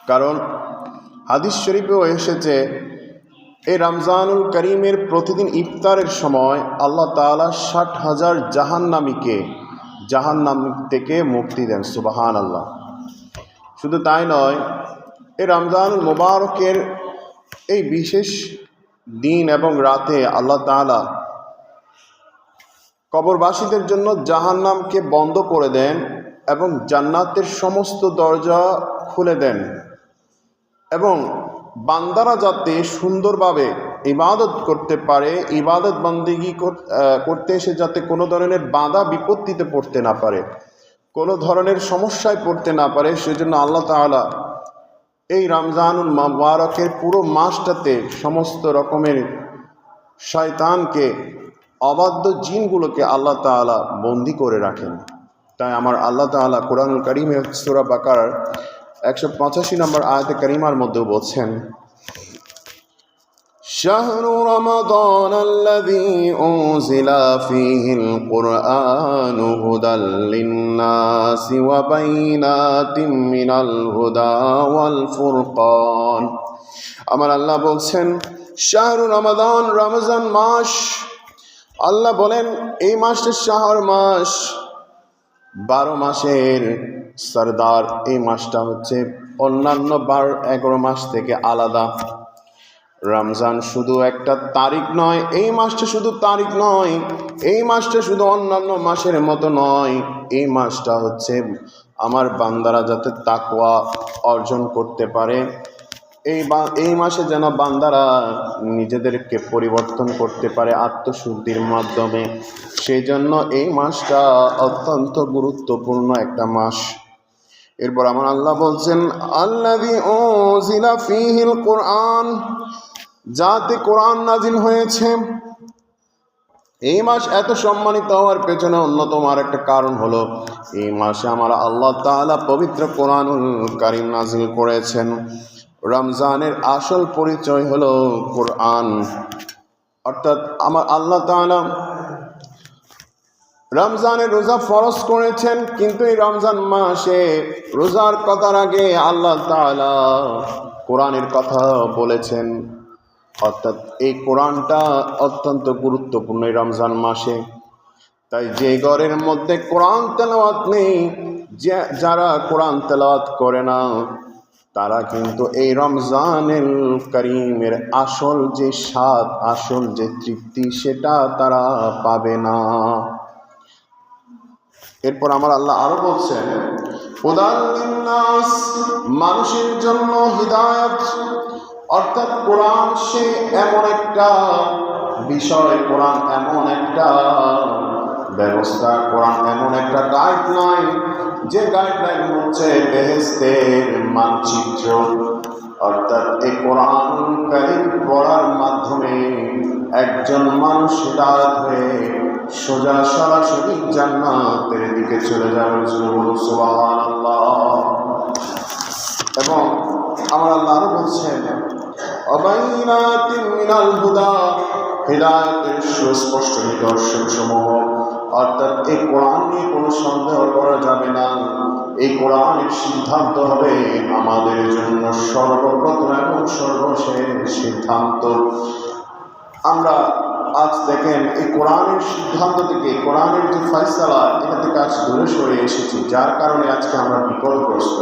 কারণ হাদিস শরীফেও এসেছে এই রমজানুল করিমের প্রতিদিন ইফতারের সময় আল্লাহ তাআলা ৬০,০০০ জাহান্নাম থেকে মুক্তি দেন। সুবহানাল্লাহ। শুধু তাই নয়, এই রমজানুল মুবারকের এই বিশেষ দিন এবং রাতে আল্লাহ তাআলা কবরবাসীদের জন্য জাহান্নামকে বন্ধ করে দেন এবং জান্নাতের সমস্ত দরজা খুলে দেন, এবং বান্দারা যাতে সুন্দরভাবে ইবাদত করতে পারে, ইবাদত বন্দেগী করতে এসে যাতে কোনো ধরনের বাধা বিপত্তিতে পড়তে না পারে, কোনো ধরনের সমস্যায় পড়তে না পারে, সেজন্য আল্লাহ তাআলা এই রমজানুল মুবারকের পুরো মাসটাতে সমস্ত রকমের শয়তানকে, অবাধ্য জিনগুলোকে আল্লাহ তাআলা বন্দী করে রাখেন। তাই আমার আল্লাহ তাআলা কোরআনুল কারীমে সূরা বাকারার 185 নম্বর আয়াতে কারিমার মধ্যে বলছেন, শাহরু রমাদান আল্লাযী উনজিলা ফীহিল কুরআনু হুদাল লিন-নাসি ওয়া বাইনাতিম মিনাল হুদা ওয়াল ফুরকান। আমার আল্লাহ বলছেন শাহরু রমাদান, রমজান মাস। আল্লাহ বলেন এই মাসটা শাহর মাস, 12 মাসের সরদার। এই মাসটা হচ্ছে অন্যান্য 12-11 মাস থেকে আলাদা। রমজান শুধু একটা তারিখ নয়, এই মাসটা শুধু তারিখ নয়, এই মাসটা শুধু অন্যান্য মাসের মতো নয়। এই মাসটা হচ্ছে আমার বান্দারা যাতে তাকওয়া অর্জন করতে পারে, এই মাসে যেন বান্দারা নিজেদেরকে পরিবর্তন করতে পারে আত্মশুদ্ধির মাধ্যমে। সেই জন্য এই মাসটা অত্যন্ত গুরুত্বপূর্ণ একটা মাস। এরপর আমার আল্লাহ বলছেন আল্লাযী উনজিলা ফীহিল কুরআন, যাতে কোরআন নাজিল হয়েছে। এই মাস এত সম্মানিত হওয়ার পেছনে অন্যতম আরেকটা কারণ হলো এই মাসে আমার আল্লাহ তাআলা পবিত্র কোরআনুল কারীম নাজিল করেছেন। রমজানের আসল পরিচয় হলো কোরআন, অর্থাৎ আমার আল্লাহ তাআলা রমজানের রোজা ফরজ করেছেন, কিন্তু এই রমজান মাসে রোজার কথার আগে আল্লাহ তাআলা কোরআনের কথা বলেছেন। অর্থাৎ এই কোরআনটা অত্যন্ত গুরুত্বপূর্ণ এই রমজান মাসে। তাই যে ঘরের মধ্যে কোরআন তেলাওয়াত নেই, যারা কোরআন তেলাওয়াত করে না, তারা কিন্তু এই রমজানুল করিমের আসল যে স্বাদ, আসল যে তৃপ্তি, সেটা তারা পাবে না। এরপর আমার আল্লাহ আরো বলছেন হুদাল লিন-নাস, মানুষের জন্য হিদায়াত। অর্থাৎ কোরআন সে এমন একটা বিষয়, কোরআন এমন একটা ব্যবস্থা, কোরআন এমন একটা গাইডলাইন, যে গাইডলাইন হচ্ছে বেহেশতের মানচিত্র। অর্থাৎ এই কোরআনুল কারীম পড়ার মাধ্যমে একজন মানুষ হিদায়াত হয়ে সোজা সরাসরি জান্নাতের দিকে চলে যাবে। সুবহানাল্লাহ। এবং আমার আল্লাহ আরো বলছেন অবাইনাতিন মিনাল হুদা, হিদায়াতের সুস্পষ্ট নিদর্শন সমূহ। অর্থাৎ এই কোরআন নিয়ে কোনো সন্দেহ করা যাবে না। এই কোরআনের সিদ্ধান্ত হবে আমাদের জন্য সর্বপ্রথম এবং সর্বশেষ সিদ্ধান্ত। আমরা আজ দেখেন এই কোরআনের সিদ্ধান্ত থেকে, কোরআনের যে ফয়সালা, এটা থেকে আজ দূরে সরে এসেছি, যার কারণে আজকে আমরা বিপদগ্রস্ত।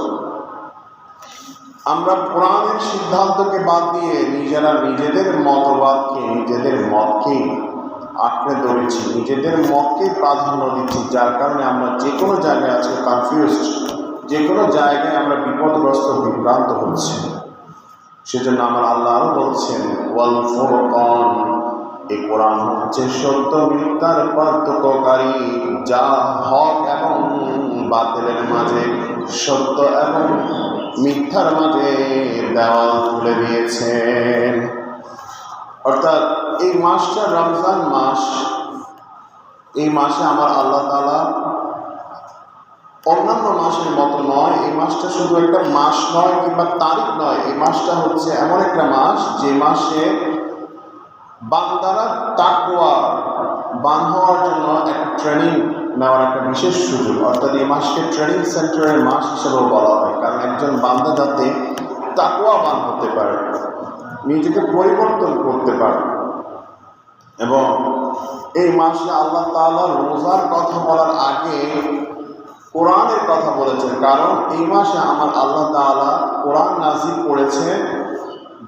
আমরা কোরআনের সিদ্ধান্তকে বাদ দিয়ে নিজেরা নিজেদের মতবাদকে, নিজেদের মতকে আঁকড়ে ধরেছি, নিজেদের মতকে প্রাধান্য দিচ্ছি, যার কারণে আমরা যে কোনো জায়গায় আজকে কনফিউজড, যে কোনো জায়গায় আমরা বিপদগ্রস্ত, বিভ্রান্ত হচ্ছি। সেজন্য আমার আল্লাহ আরো বলছেন ওয়াল ফুরকান, এই কোরআন হচ্ছে সত্য মিথ্যার পার্থক্যকারী, যা হক এবং বাতিলের মাঝে, সত্য এবং মিথ্যার মাঝে দেওয়াল তুলে দিয়েছেন। অর্থাৎ এই মাসটা রমজান মাস, এই মাসে আমার আল্লাহ তাআলা অন্যান্য মাসের মতো নয়। এই মাসটা শুধু একটা মাস নয় কিংবা তারিখ নয়, এই মাসটা হচ্ছে এমন একটা মাস যে মাসে বান্দারা তাকওয়া বান হওয়ার জন্য একটা ট্রেনিং নেওয়ার একটা বিশেষ সুযোগ। অর্থাৎ এই মাসকে ট্রেনিং সেন্টারের মাস হিসেবেও বলা হয়, কারণ একজন বান্দা যাতে তাকওয়াবান হতে পারে, নিজেকে পরিবর্তন করতে পারে। এবং এই মাসে আল্লাহ তাআলা রোজার কথা বলার আগে কোরআনের কথা বলেছেন, কারণ এই মাসে আমার আল্লাহ তাআলা কোরআন নাযিল করেছেন।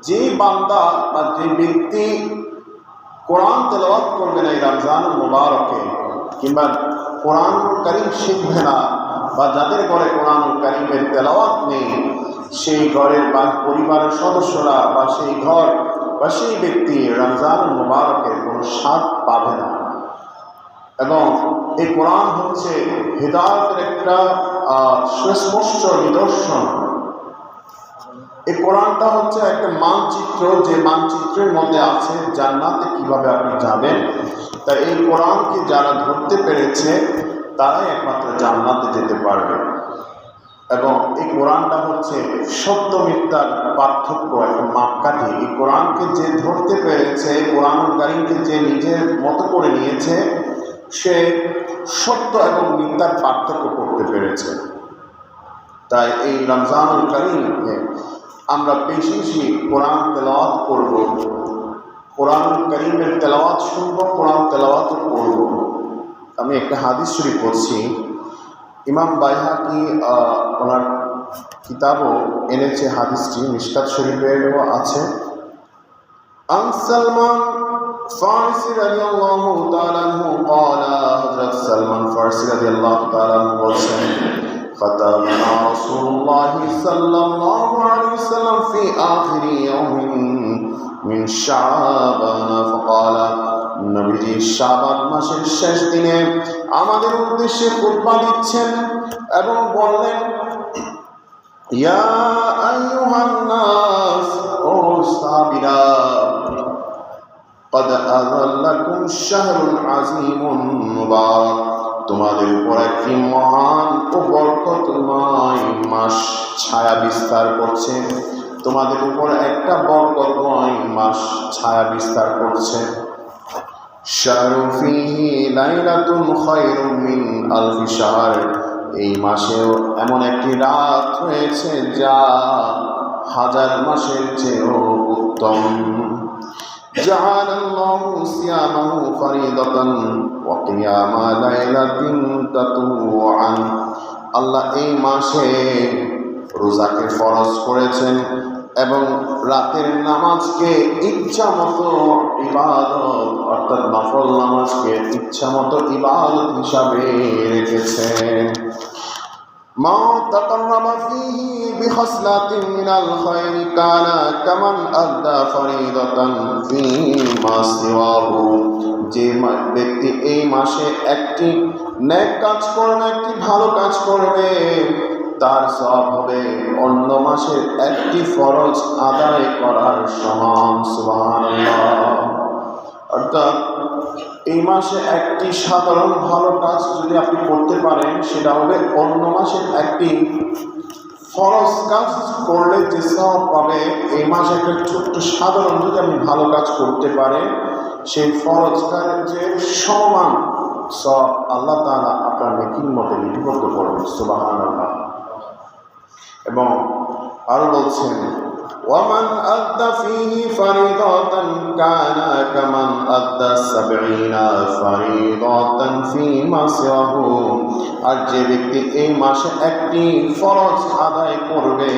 যে বান্দা বা যে ব্যক্তি কোরআন তেলাওয়াত করবে না এই রমজানুল মুবারকে, কিংবা কোরআনুল কারীম শিখবে না, বা যাদের ঘরে কোরআনুল কারীমের তেলাওয়াত নেই, সেই ঘরের বা পরিবারের সদস্যরা বা সেই ঘর বা সেই ব্যক্তি রমজানুল মুবারকের কোনো স্বাদ পাবে না। এবং এই কোরআন হচ্ছে হিদায়াতের একটা সুস্পষ্ট নিদর্শন। এই কোরআনটা হচ্ছে একটা মানচিত্র, যে মানচিত্রের মধ্যে আছে জান্নাতে কিভাবে আপনি যাবেন। তাই এই কোরআনকে যারা ধরতে পেরেছে তারাই একমাত্র জান্নাতে যেতে পারবে। এবং এই কোরআনটা হচ্ছে সত্য মিথ্যার পার্থক্য, একটা মাপকাঠি। এই কোরআনকে যে ধরতে পেরেছে, কোরআনুল কারীমকে যে নিজের মতো করে নিয়েছে, সে সত্য এবং মিথ্যার পার্থক্য করতে পেরেছে। তাই এই রমজানুল কারীমে আমরা বেশি বেশি কোরআন তেলাওয়াত করব, কোরআনুল কারীমের তেলাওয়াত শুনব, কোরআন তেলাওয়াত করব। আমি একটা হাদিস শরীফ পড়ছি, ইমাম বাইহাকি ওনার কিতাবও এনেছে হাদিসটি, মিশকাত শরীফেরও আছে। আন সালমান ফারসি রাদিয়াল্লাহু তাআলা আনহু قال হযরত সালমান ফারসি রাদিয়াল্লাহু তাআলা আনহু বলেন, خطبنا رسول الله صلى الله عليه وسلم في آخر يوم من شعبان فقال, নবীজি শাবান মাসের শেষ দিনে আমাদের উদ্দেশ্যে খুতবা দিচ্ছেন এবং বললেন, ইয়া আইয়ুহান নাস, ও সাহাবীরা, قد أظلكم شهر عظيم মুবারক, তোমাদের উপর একটি মহান ও বরকতময় মাস ছায়া বিস্তার করছে, তোমাদের উপর একটা বরকতময় মাস ছায়া বিস্তার করছে। শাহরু ফীহি লাইলাতুন খায়রুম মিন আলফি শাহর, এই মাসেও এমন একটি রাত রয়েছে যা হাজার মাসের চেয়েও উত্তম। জাআলাল্লাহু সিয়ামাহু ফরিদাতান ওয়া কিয়ামা লাইলাতিন তাতুআন, আল্লাহ এই মাসে রোজাকে ফরজ করেছেন এবং রাতের নামাজকে ইচ্ছা মতো ইবাদত, অর্থাৎ নফল নামাজকে ইচ্ছা মতো ইবাদত হিসাবে রেখেছেন। মা তাকাররাবা ফীহি বিখাসলাতিন মিনাল খায়রি কানা কামান আদা ফরিদাতান ফীমা সিওয়াহু, যে ব্যক্তি এই মাসে একটি নেক কাজ করবে, একটি ভালো কাজ করবে, তার সওয়াব হবে অন্য মাসের একটি ফরজ আদায় করার সমান। সুবহানাল্লাহ। অর্থাৎ এই মাসে একটি সাধারণ ভালো কাজ যদি আপনি করতে পারেন, সেটা হবে অন্য মাসের একটি ফরজ কাজ করলে যে সওয়াব পাবে, এই মাসে একটা ছোট্ট সাধারণ যদি আপনি ভালো কাজ করতে পারেন, সেই ফরজ কাজের যে সমান সওয়াব আল্লাহ তাআলা আপনার নেকির মধ্যে লিপিবদ্ধ করবেন। সুবহানাল্লাহ। এবং আরো বলছেন, ওয়ামান আদা ফীহি ফরিদাতান কানা কামান আদা ৭০ ফরিদাতান ফীমা সিওয়াহু, আর যে ব্যক্তি এই মাসে একটি ফরজ আদায় করবে,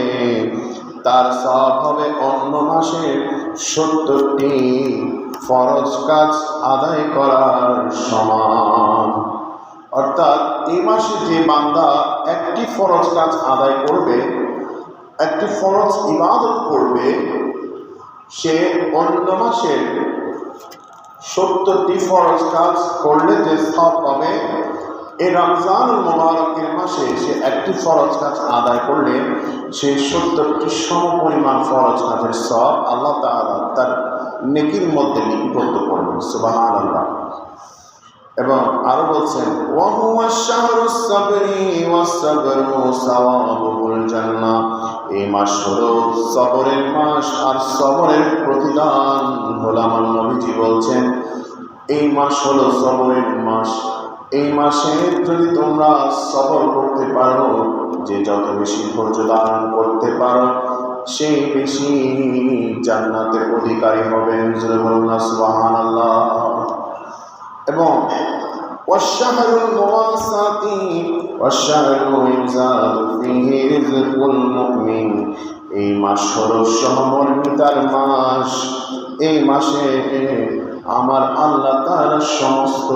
তার সওয়াব হবে অন্য মাসের ৭০টি ফরজ কাজ আদায় করার সমান। অর্থাৎ এই মাসে যে বান্দা একটি ফরজ কাজ আদায় করবে, একটি ফরজ ইবাদত করবে, সে অন্য মাসের ৭০টি ফরজ কাজ করলে যে সওয়াব পাবে, এই রমজানুল মুবারকের মাসে সে একটি ফরজ কাজ আদায় করলে সেই ৭০টি সমপরিমাণ ফরজ কাজের সওয়াব আল্লাহ তাআলা তার নেকির মধ্যে লিপিবদ্ধ করবেন। সুবহানাল্লাহ। এবং আরো বলছেন, ওয়া হুয়া শাহরুস সাবরি ওয়াস সাবরু সাওয়াবুল জান্নাহ, এই মাস হলো সবরের মাস, আর সবরের প্রতিদান হলো, আমার নবীজি বলছেন, এই মাস হলো সবরের মাস। এই মাসে যদি তোমরা সবর করতে পারো, যে যত বেশি ধৈর্য ধারণ করতে পারো, সেই বেশি জান্নাতের অধিকারী হবেন। জোরে বলুন না সুবহানাল্লাহ। এবং والشهر المواساة والشهر يزاد فيه رزق المؤمن, এই মাস হলো সহমর্মিতার মাস। এই মাসে আমার আল্লাহ তাআলা সমস্ত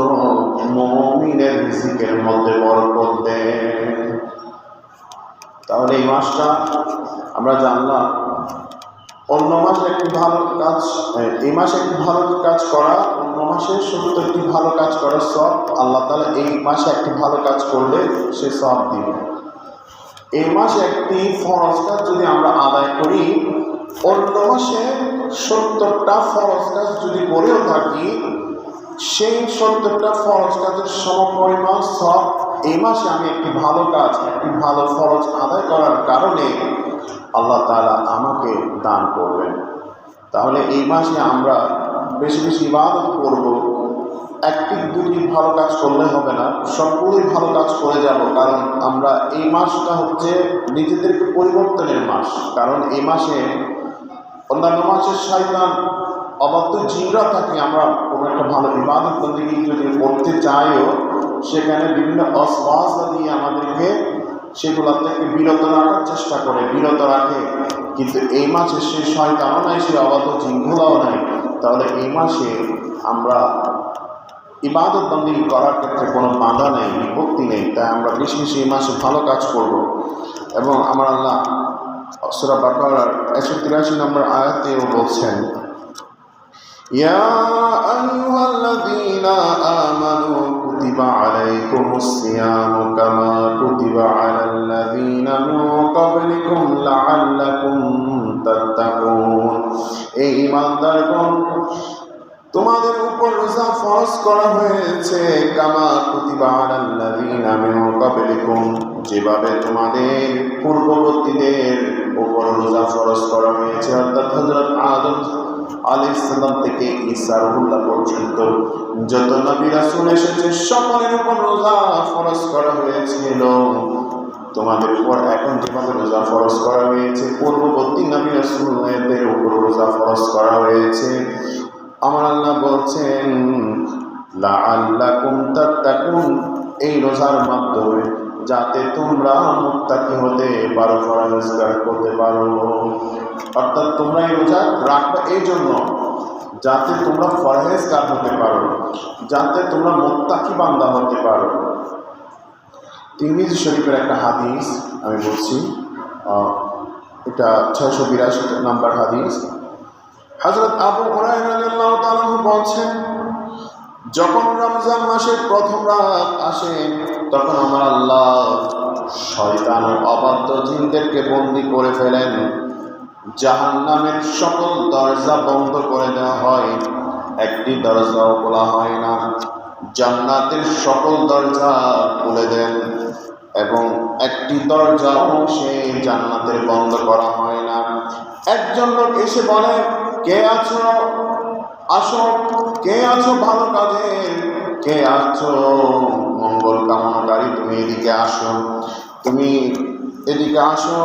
মুমিনের রিজিকের মধ্যে বরকত দেন। তাহলে এই মাসটা আমরা জানলাম অন্য মাসে একটি ভালো কাজ, এই মাসে একটি ভালো কাজ করা অন্য মাসে 70টি ভালো কাজ করার সব আল্লাহ তাআলা এই মাসে একটি ভালো কাজ করলে সে সব দিবে। এই মাসে একটি ফরজ কাজ যদি আমরা আদায় করি, অন্য মাসে 70টা ফরজ কাজ যদি করেও থাকি, সেই 70টা ফরজ কাজের সমপরিমাণ সব এই মাসে আমি একটি ভালো কাজ, একটি ভালো ফরজ আদায় করার কারণে আল্লাহ তাআলা আমাকে দান করবেন। তাহলে এই মাসে আমরা বেশি বেশি ইবাদত করব। একটি দুটি ভালো কাজ করলে হবে না, সবগুলোই ভালো কাজ করে যাব। কারণ আমরা এই মাসটা হচ্ছে নিজেদেরকে পরিবর্তনের মাস। কারণ এই মাসে অন্যান্য মাসের শয়তান অবাধ্য জিনরা থাকে। আমরা কোনো একটা ভালো ইবাদত বন্দেগী যদি করতে চাইও, সেখানে বিভিন্ন অসওয়াসা দিয়ে আমাদেরকে সেগুলো থেকে বিরত রাখার চেষ্টা করে, বিরত রাখে। কিন্তু এই মাসে সে শয়তানও নাই, সে অবাধ্য জিনগুলোও নাই। তাহলে এই মাসে আমরা ইবাদত বন্দেগী করার ক্ষেত্রে কোনো বাধা নেই, বিপত্তি নেই। তাই আমরা বেশি বেশি এই মাসে ভালো কাজ করব। এবং আমার আল্লাহ সূরা বাকারার 183 নম্বর আয়াতেও বলছেন, ইয়া আইয়ুহাল্লাযীনা আমানু কুতিবা আলাইকুমুস সিয়ামু কামা কুতিবা আলাল্লাযীনা মিন ক্বাবলিকুম লাআল্লাকুম তাত্তাকুন। এই ঈমানদারগণ, তোমাদের উপর রোজা ফরজ করা হয়েছে কামা কুতিবা আলাল্লাযীনা মিন ক্বাবলিকুম, যেভাবে তোমাদের পূর্ববর্তীদের উপর রোজা ফরজ করা হয়েছে। অর্থাৎ হযরত আদম আলাইহিস সালাম থেকে ঈসা রুহুল্লাহ পর্যন্ত যত নবী রাসূল এসেছে সকলের উপর রোজা ফরজ করা হয়েছিল। তোমাদের উপর এখন যেভাবে রোজা ফরজ করা হয়েছে, পূর্ববর্তী নবী রাসূলদের উপর রোজা ফরজ করা হয়েছে। আমার আল্লাহ বলছেন লাআল্লাকুম তাত্তাকুন, এই রোজার মাধ্যমে যাতে তোমরা মুত্তাকি হতে পারো, পরহেজগার করতে পারো। অর্থাৎ তোমরা এই রোজা রাখবে এই জন্য যাতে তোমরা পরহেজগার হতে পারো, যাতে তোমরা মুত্তাকি বান্দা হতে পারো। তিরমিজি শরীফের একটা হাদিস আমি বলছি, এটা 682 নম্বর হাদিস। হযরত আবু হুরায়রা রাদিয়াল্লাহু তাআলা বলছেন, যখন রমজান মাসের প্রথম রাত আসে, তখন আমার আল্লাহ শয়তান ও অবাধ্য জিনদেরকে বন্দী করে ফেলেন। জাহান্নামের সকল দরজা বন্ধ করে দেওয়া হয়, একটি দরজাও খোলা হয় না। জান্নাতের সকল দরজা খুলে দেন এবং একটি দরজাও সে জান্নাতের বন্ধ করা হয় না। একজন লোক এসে বলে, কে আছো? আসো। কে আছো ভালো কাজে? কে আছো মঙ্গল কামনাকারী? তুমি এদিকে আসো, তুমি এদিকে আসো।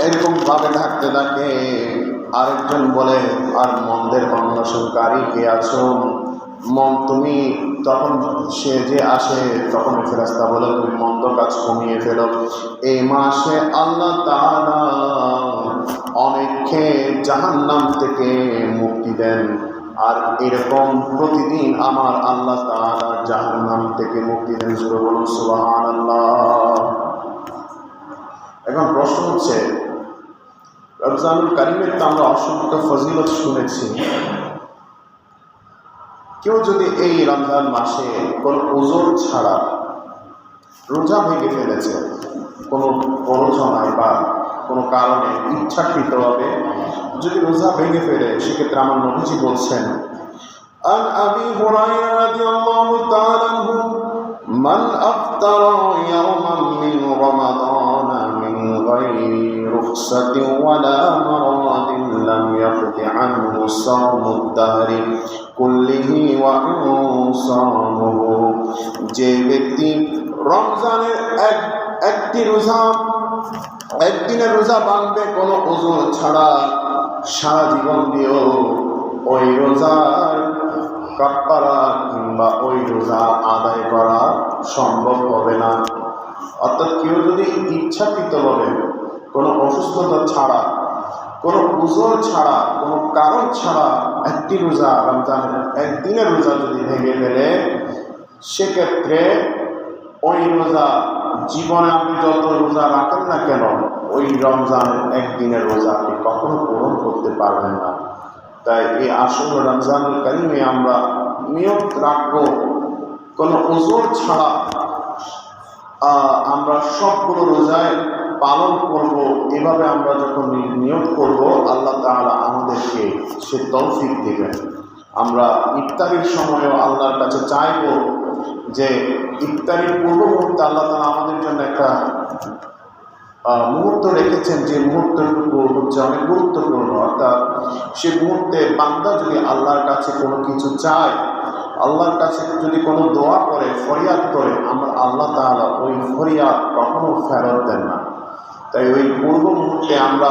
এরকম ভাবে ডাকতে থাকে। আরেকজন বলে, আর মন্দের অন্বেষণকারী কে আছো? মন তুমি, তখন সে যে আসে তখন ফেরেশতা বলে, তুমি মন্দ কাজ কমিয়ে ফেলো। এই মাসে আল্লাহ তাআলা অনেককে জাহান্নাম থেকে মুক্তি দেন। আর এরকম প্রতিদিন আমার আল্লাহ তাআলা জাহান্নাম থেকে মুক্তি দেন। বলুন সুবহানাল্লাহ। এখন প্রশ্ন হচ্ছে, রমজানুল কারীমের তো আমরা অসংখ্য ফজিলত শুনেছি। কেউ যদি এই রমজান মাসে কোনো উযর ছাড়া রোজা ভেঙে ফেলেছে, কোনো প্ররোচনায় বা কোনো কারণে ইচ্ছাকৃতভাবে যদি রোজা ভেঙে ফেলে, সেক্ষেত্রে আমার নবীজি বলছেন, আন আবি হুরায়রা রাদিয়াল্লাহু তাআলা আনহু মান আফতারা ইয়াওমান মিন রমাদান মিন গায়রি রুখসাতিন ওয়ালা মারাদিন লাম ইয়াখদি আনহু সাওমুদ দাহরি কুল্লিহি ওয়া ইনসামুহু। যে ব্যক্তি রমজানের একটি রোজা একদিনের রোজা ভাঙবে কোনো ওজর ছাড়া, সারা জীবন দিয়েও ওই রোজার কাফারা কিংবা ওই রোজা আদায় করা সম্ভব হবে না। অর্থাৎ কেউ যদি ইচ্ছাকৃতভাবে কোনো অসুস্থতা ছাড়া, কোনো ওজর ছাড়া, কোনো কারণ ছাড়া একটি রোজা, রমজানের একদিনের রোজা যদি ভেঙে ফেলে, সেক্ষেত্রে ওই রোজা জীবনে আপনি যত রোজা রাখেন না কেন, ওই রমজানের একদিনের রোজা আপনি কখনো পূরণ করতে পারবেন না। তাই এই আসল রমজানুল কারিমে আমরা নিয়ত রাখবো কোনো ওজর ছাড়া আমরা সবগুলো রোজায় পালন করব। এভাবে আমরা যখন নিয়ত করব, আল্লাহ তাআলা আমাদেরকে সে তৌফিক দেবেন। আমরা ইফতারির সময়ও আল্লাহর কাছে চাইব যে ইফতারির পূর্ব মুহূর্তে আল্লাহ তাআলা আমাদের জন্য একটা মুহূর্ত রেখেছেন, যে মুহূর্তটুকু হচ্ছে অনেক গুরুত্বপূর্ণ। অর্থাৎ সে মুহূর্তে বান্দা যদি আল্লাহর কাছে কোনো কিছু চায়, আল্লাহর কাছে যদি কোনো দোয়া করে, ফরিয়াদ করে, আমরা আল্লাহ তাআলা ওই ফরিয়াদ কখনো ফেরত দেন না। তাই ওই পূর্ব মুহূর্তে আমরা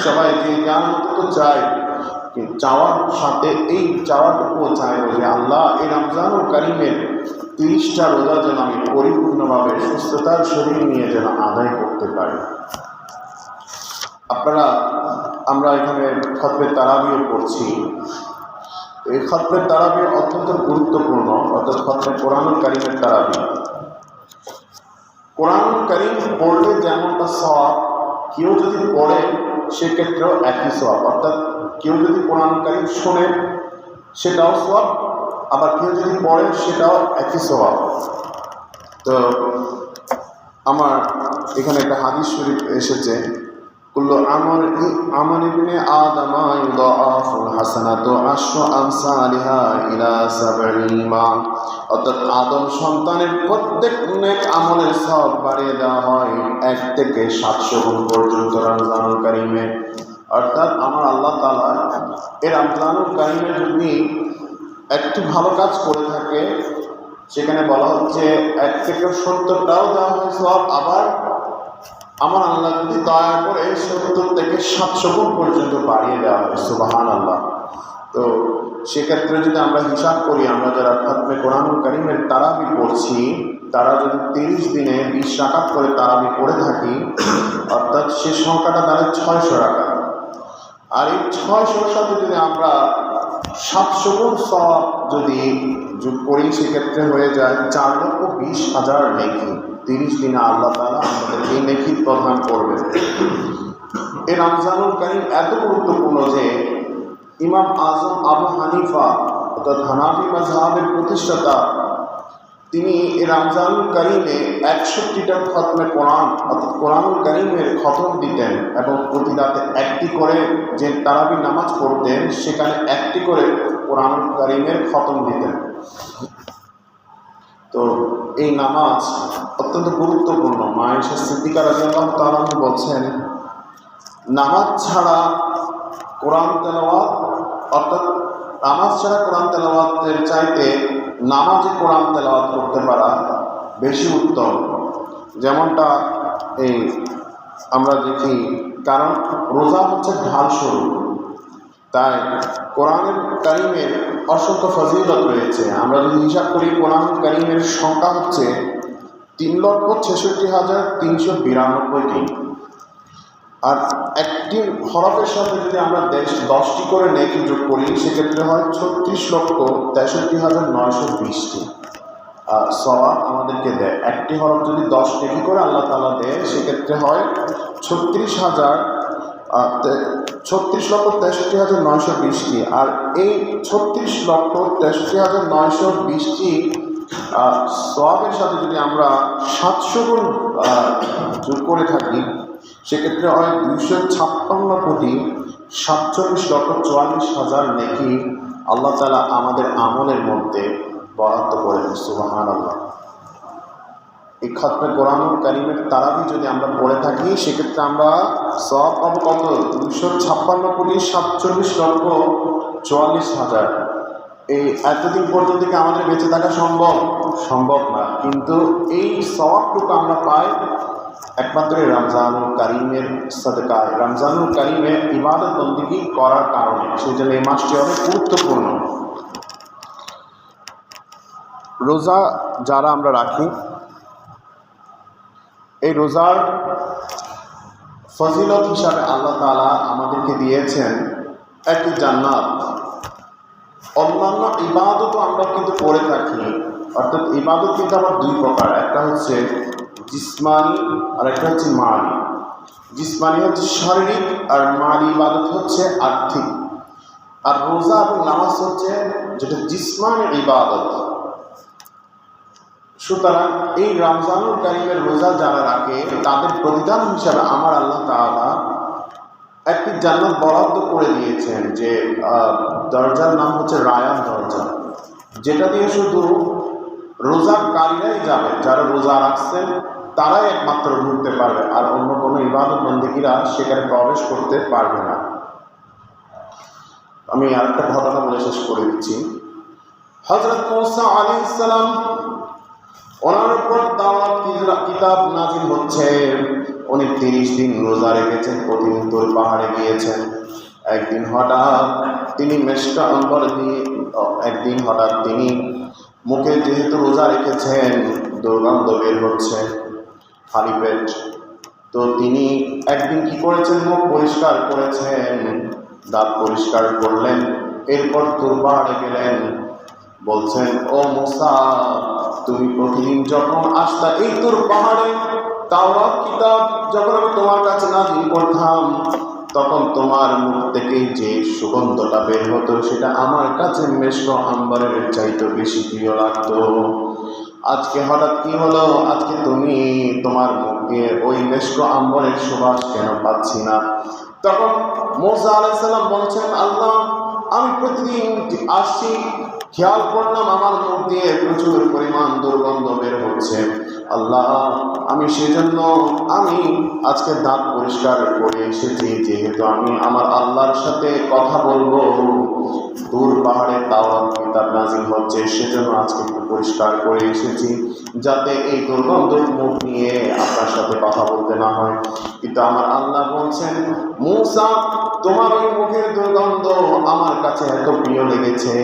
সবাই যে যার মতো চাই, চাওয়ার সাথে এই চাওয়াটুকুও চাইব যে আল্লাহ এই রমজানুল কারিমের 30টা রোজা যেন আমি পরিপূর্ণভাবে সুস্থতার শরীর নিয়ে যেন আদায় করতে পারি। আমরা এখানে খতবে তারাবিও পড়ছি। এই খতবে তারাবি অত্যন্ত গুরুত্বপূর্ণ। অর্থাৎ খতবে কোরআনুল কারিমের তারাবি, কোরআনুল কারিম পড়লে যেমনটা সওয়াব, কেউ যদি পড়ে সেক্ষেত্রেও একই সওয়াব। অর্থাৎ কেউ যদি কোরআনুল কারিম শোনে সেটাও সওয়াব, আবার কেউ যদি পড়ে সেটাও একই সওয়াব। তো আমার এখানে একটা হাদিস শরীফ এসেছে, কুল্লু আমল ইবনে আদম ইউদাআফুল হাসানাতু আশরু আমসালিহা ইলা 70 মা। অর্থাৎ আদম সন্তানের প্রত্যেক নেক আমলের সওয়াব বাড়িয়ে দেওয়া হয় 1 থেকে 700 গুণ পর্যন্ত রমজানুল কারিমে। অর্থাৎ আমার আল্লাহ তাআলা এই রমজানুল কারিমে যদি একটি ভালো কাজ করে থাকে, সেখানে বলা হচ্ছে 1 থেকে 70টাও দেওয়া হয় সওয়াব। আবার আমার আল্লাহ যদি দয়া করে 70 থেকে 700 গুণ পর্যন্ত বাড়িয়ে দেওয়া হয়। সুবহানাল্লাহ। তো সেক্ষেত্রে যদি আমরা হিসাব করি, আমরা যারা খতমে কোরআনুল কারিমের তারাবি পড়ছি, তারা যদি 30 দিনে 20 রাকাত করে তারাবি পড়ে থাকি, অর্থাৎ সে সংখ্যাটা দাঁড়ায় 600 রাকাত। আর এই 600-র সাথে যদি আমরা 700 গুণ সওয়াব যদি যোগ করি, সেক্ষেত্রে হয়ে যায় 4,20,000 নেকি। 30 দিনে আল্লাহ তাআলা আমাদের এই নেকি প্রদান করবেন। এই রমজানুল কারিম এত গুরুত্বপূর্ণ যে ইমাম আজম আবু হানিফা অর্থাৎ হানাফি মাযহাবের প্রতিষ্ঠাতা, তিনি এই রমজানুল কারিমে 61টা খতমে কোরআন অর্থাৎ কোরআনুল কারিমের খতম দিতেন এবং প্রতি রাতে একটি করে যে তারাবি নামাজ পড়তেন, সেখানে একটি করে কোরআনুল কারিমের খতম দিতেন। তো এই নামাজ অত্যন্ত গুরুত্বপূর্ণ। মা আয়েশা সিদ্দিকা রাদিয়াল্লাহু তাআলা বলছেন, নামাজ ছাড়া কোরআন তেলাওয়াত, অর্থাৎ নামাজ ছাড়া কোরআন তেলাওয়াতের চাইতে নামাজে কোরআন তেলাওয়াত করতে পারা বেশি উত্তম। যেমনটা এই আমরা দেখি, কারণ রোজা হচ্ছে ঢাল স্বরূপ, তাই কোরআনুল কারিমের অসংখ্য ফজিলত রয়েছে। আমরা যদি হিসাব করি, কোরআনুল কারিমের সংখ্যা হচ্ছে 3,66,392টি। আর একটি হরফের সাথে যদি আমরা 10টি করে নেকি যোগ করি, সেক্ষেত্রে হয় 36,63,920টি সওয়াব আমাদেরকে দেয়। একটি হরফ যদি 10 নেকি করে আল্লাহ তাআলা দেয়, সেক্ষেত্রে হয় 36,63,920টি। আর এই 36,63,920টি সওয়াবের সাথে যদি আমরা 700 গুণ যোগ করে থাকি, সেক্ষেত্রে হয় 256,47,44,000 নেকি আল্লাহ তাআলা আমাদের আমলের মধ্যে বরাদ্দ করেন। সুবহানাল্লাহ। এই খতমে কোরআনুল কারিমের তারাবি যদি আমরা পড়ে থাকি, সেক্ষেত্রে আমরা সওয়াব পাবো কত? 256,47,44,000। এই এতদিন পর্যন্ত কি আমাদের বেঁচে থাকা সম্ভব না, কিন্তু এই সওয়াবটুকু আমরা পাই একমাত্র রমজানুল কারিমের সাদকায়, রমজানুল কারিমে ইবাদত বন্দেগী করার কারণে সেই জন্য এই মাসটি অনেক গুরুত্বপূর্ণ। রোজা যারা আমরা রাখি, এই রোজার ফজিলত হিসাবে আল্লাহ তাআলা আমাদেরকে দিয়েছেন একটি জান্নাত। অন্যান্য ইবাদতও আমরা কিন্তু করে থাকি, অর্থাৎ ইবাদত কিন্তু আবার দুই প্রকার, একটা হচ্ছে জিসমানি আর একটা হচ্ছে মালি। জিসমানি হচ্ছে শারীরিক আর মালি ইবাদত হচ্ছে আর্থিক। আর রোজা এবং নামাজ হচ্ছে যেটা জিসমানি ইবাদত। সুতরাং এই রমজানুল কারিমের রোজা যারা রাখে তাদের প্রতিদান হিসাবে আমার আল্লাহ তাআলা একটি জান্নাত বরাদ্দ করে দিয়েছেন, যে দরজার নাম হচ্ছে রায়ান দরজা, যেটা দিয়ে শুধু রোজাকারীরাই যাবে, যারা রোজা রাখছেন তারাই একমাত্র ঢুকতে পারবে, আর অন্য কোনো ইবাদত বন্দেগীরা সেখানে প্রবেশ করতে পারবে না। আমি আরেকটা ঘটনা বলে শেষ করে দিচ্ছি। হযরত মূসা আলাইহিস সালাম, ওনার উপর দাওয়াত কিতাব নাজিল হচ্ছে, উনি 30 দিন রোজা রেখেছেন, প্রতিদিন তুর পাহাড়ে গিয়েছেন। একদিন হঠাৎ তিনি মুখে যেহেতু রোজা রেখেছেন দুর্গন্ধ বের হচ্ছে, খালি পেট, তো তিনি একদিন কি করেছেন, মুখ পরিষ্কার করেছেন, দাঁত পরিষ্কার করলেন, এরপর তুর পাহাড়ে গেলেন। বলছেন, ও মূসা, তুমি প্রতিদিন যখন আসতা এই তুর পাহাড়ে, তাওরাত কিতাব যখন আমি তোমার কাছে নাজিল করতাম, তখন তোমার মুখ থেকে যে সুগন্ধটা বের হতো সেটা আমার কাছে মেশক আম্বরের চাইতে বেশি প্রিয় লাগতো। আজকে হঠাৎ কি হলো, আজকে তুমি তোমার মুখ দিয়ে ওই মেশক আম্বরের সুবাস কেন পাচ্ছি না? তখন মূসা আলাইহিস সালাম বলছেন, আল্লাহ, আমি প্রতিদিন আসছি, খেয়াল করলাম আমার মুখ দিয়ে প্রচুর পরিমাণ দুর্গন্ধ বের হচ্ছে। আল্লাহ, আমি সেজন্য আমি আজকে দাঁত পরিষ্কার করে এসেছি, যেহেতু আমি আমার আল্লাহর সাথে কথা বলবো, দূর পাহাড়ে তাওরাত কিতাব নাজিল হচ্ছে, সেজন্য আজকে পরিষ্কার করে এসেছি, যাতে এই দুর্গন্ধ মুখ নিয়ে আপনার সাথে কথা বলতে না হয়। কিন্তু আমার আল্লাহ বলছেন, মূসা, তোমার ওই মুখের দুর্গন্ধ আমার কাছে এত প্রিয় লেগেছে,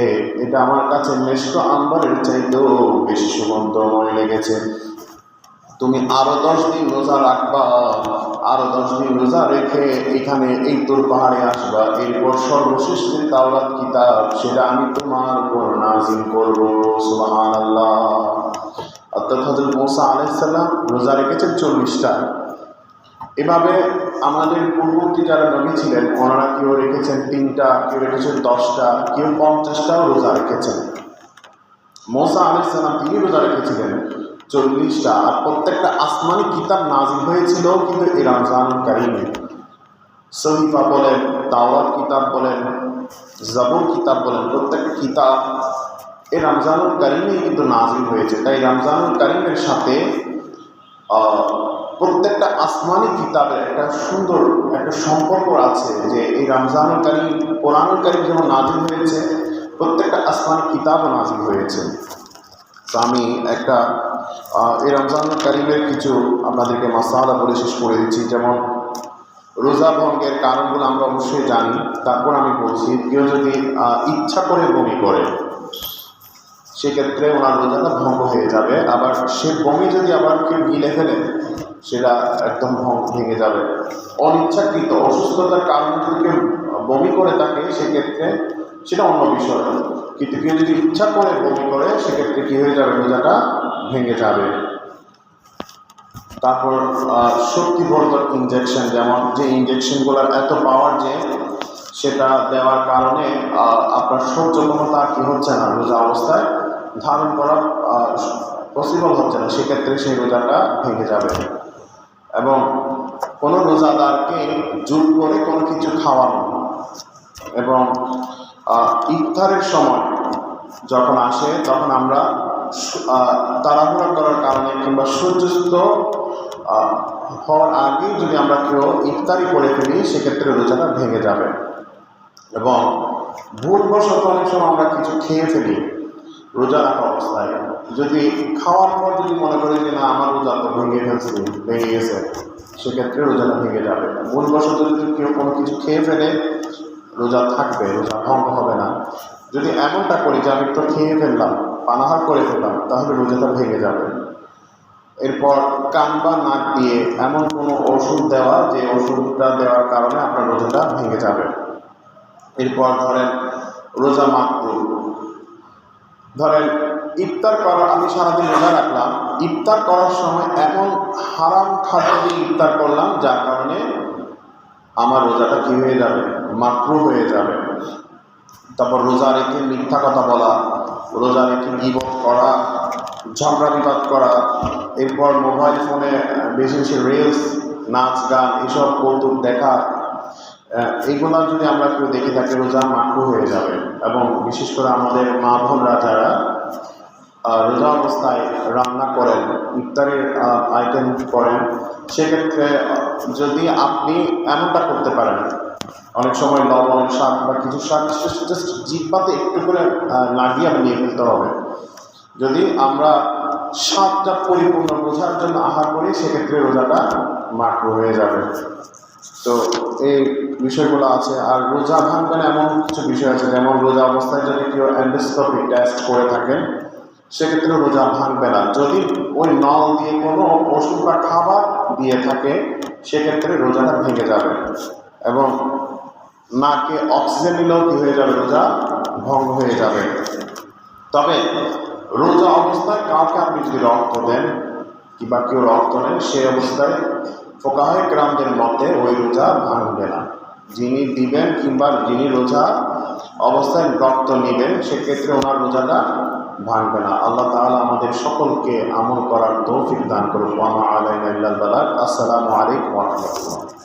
এটা আমার কাছে মেশক আম্বরের চাইতেও বেশি সুগন্ধময় লেগেছে। তুমি আরো 10 দিন রোজা রাখবা, আরো 10 দিন রোজা রেখে এখানে এই তুর পাহাড়ে আসবা, এরপর সর্বশেষ যে তাওরাত কিতাব সেটা আমি তোমার উপর নাজিল করব। সুবহানাল্লাহ। অর্থাৎ হযরত মূসা আলাইহিস সালাম রোজা রেখেছেন 40টা। এভাবে আমাদের পূর্ববর্তী যারা নবী ছিলেন ওনারা কেউ রেখেছেন 3টা, কেউ রেখেছেন 10টা, কেউ 50টাও রোজা রেখেছেন। মূসা আলাইহিস সালাম তিনি রোজা রেখেছিলেন 40টা, আর প্রত্যেকটা আসমানি কিতাব নাজিল হয়েছিল কিন্তু এই রমজানুল কারিমে। সহিফা বলেন, তাওরাত কিতাব বলেন, জাবুর কিতাব বলেন, প্রত্যেকটা কিতাব এই রমজানুল কারিমেই কিন্তু নাজিল হয়েছে। তাই রমজানুল কারিমের সাথে প্রত্যেকটা আসমানি কিতাবের একটা সুন্দর একটা সম্পর্ক আছে, যে এই রমজানুল কারিম, কোরআনুল কারিম যেমন নাজিল হয়েছে, প্রত্যেকটা আসমানি কিতাবও নাজিল হয়েছে। তো আমি একটা এই রমজানুল কারিমের কিছু আপনাদেরকে মাসালা বলে শেষ করে দিচ্ছি। যেমন রোজা ভঙ্গের কারণগুলো আমরা অবশ্যই জানি, তারপর আমি বলছি, কেউ যদি ইচ্ছা করে বমি করে সেক্ষেত্রে ওনার রোজাটা ভঙ্গ হয়ে যাবে। আবার সে বমি যদি আবার কেউ গিলে ফেলে সেটা একদম ভেঙে যাবে। অনিচ্ছাকৃত অসুস্থতার কারণে যদি কেউ বমি করে থাকে সেক্ষেত্রে সেটা অন্য বিষয়, কিন্তু কেউ যদি ইচ্ছা করে বমি করে সেক্ষেত্রে কী হয়ে যাবে, রোজাটা ভেঙে যাবে। তারপর শক্তিবর্ধক ইনজেকশন, যেমন যে ইনজেকশনগুলোর এত পাওয়ার যে সেটা দেওয়ার কারণে আপনার সহ্য ক্ষমতা কী হচ্ছে না, রোজা অবস্থায় ধারণ করা পসিবল হচ্ছে না, সেক্ষেত্রে সেই রোজাটা ভেঙে যাবে। এবং কোনো রোজাদারকে জোর করে কোনো কিছু খাওয়ানো, এবং ইফতারের সময় যখন আসে তখন আমরা তাড়াহুড়া করার কারণে কিংবা সূর্যাস্ত হওয়ার আগেই যদি আমরা কেউ ইফতারি করে ফেলি সেক্ষেত্রে রোজাটা ভেঙে যাবে। এবং ভুলবশত অনেক সময় আমরা কিছু খেয়ে ফেলি, রোজা রাখা অবস্থায় যদি খাওয়ার পর যদি মনে করে যে না আমার রোজা তো ভেঙে গেছে, সেক্ষেত্রে রোজাটা ভেঙে যাবে। ভুলবশত যদি কেউ কোনো কিছু খেয়ে ফেলে রোজা থাকবে, রোজা ভঙ্গ হবে না। যদি এমনটা করি যে আমি তো খেয়ে ফেললাম, পানাহার করে ফেললাম, তাহলে রোজাটা ভেঙে যাবে। এরপর কান বা নাক দিয়ে এমন কোনো ওষুধ দেওয়া যে ওষুধটা দেওয়ার কারণে আপনার রোজাটা ভেঙে যাবে। এরপর ধরেন রোজা মাকরুহ, ধরেন ইফতার করা, আমি সারাদিন রোজা রাখলাম, ইফতার করার সময় এমন হারাম খাদ্য দিয়ে ইফতার করলাম যার কারণে আমার রোজাটা কি হয়ে যাবে, মাকরুহ হয়ে যাবে। তারপর রোজা রেখে মিথ্যা কথা বলা, রোজা রেখে গীবত করা, ঝগড়া বিবাদ করা, এরপর মোবাইল ফোনে বেশি বেশি রিলস, নাচ গান, এসব কৌতুক দেখা, এইগুলো যদি আমরা কেউ দেখে থাকি রোজা মাকরুহ হয়ে যাবে। এবং বিশেষ করে আমাদের মা বোনরা যারা রোজা অবস্থায় রান্না করেন, ইফতারের আইটেম করেন, সেক্ষেত্রে যদি আপনি এমনটা করতে পারেন, অনেক সময় লবণ শাক বা কিছু শাক জাস্ট জিহ্বাতে একটু করে লাগিয়ে নিয়ে ফেলতে হবে। যদি আমরা স্বাদটা পরিপূর্ণ বোঝার জন্য আহার করি, সেক্ষেত্রে রোজাটা মাকরুহ হয়ে যাবে। তো এই বিষয়গুলো আছে। আর রোজা ভাঙবে না এমন কিছু বিষয় আছে, যেমন রোজা অবস্থায় যদি কেউ এন্ডোস্কোপি টেস্ট করে থাকেন, সেক্ষেত্রে রোজা ভাঙবে না। যদি ওই নল দিয়ে কোনো ওষুধ বা খাবার দিয়ে থাকে, সেক্ষেত্রে রোজাটা ভেঙে যাবে। এবং নাকে অক্সিজেন নিলেও কী হয়ে যাবে, রোজা ভঙ্গ হয়ে যাবে। তবে রোজা অবস্থায় কাউকে আপনি যদি রক্ত দেন কিংবা কেউ রক্ত নেন, সেই অবস্থায় ফুকাহায়ে কেরামদের মতে ওই রোজা ভাঙবে না। যিনি দিবেন কিংবা যিনি রোজা অবস্থায় রক্ত নেবেন, সেক্ষেত্রে ওনার রোজাটা ভাঙবে না। আল্লাহ তাআলা আমাদের সকলকে আমল করার তৌফিক দান করুন। ওয়া মা আলাইনা ইল্লাল বালাগ। আসসালামু আলাইকুম ওয়া রাহমাতুল্লাহ।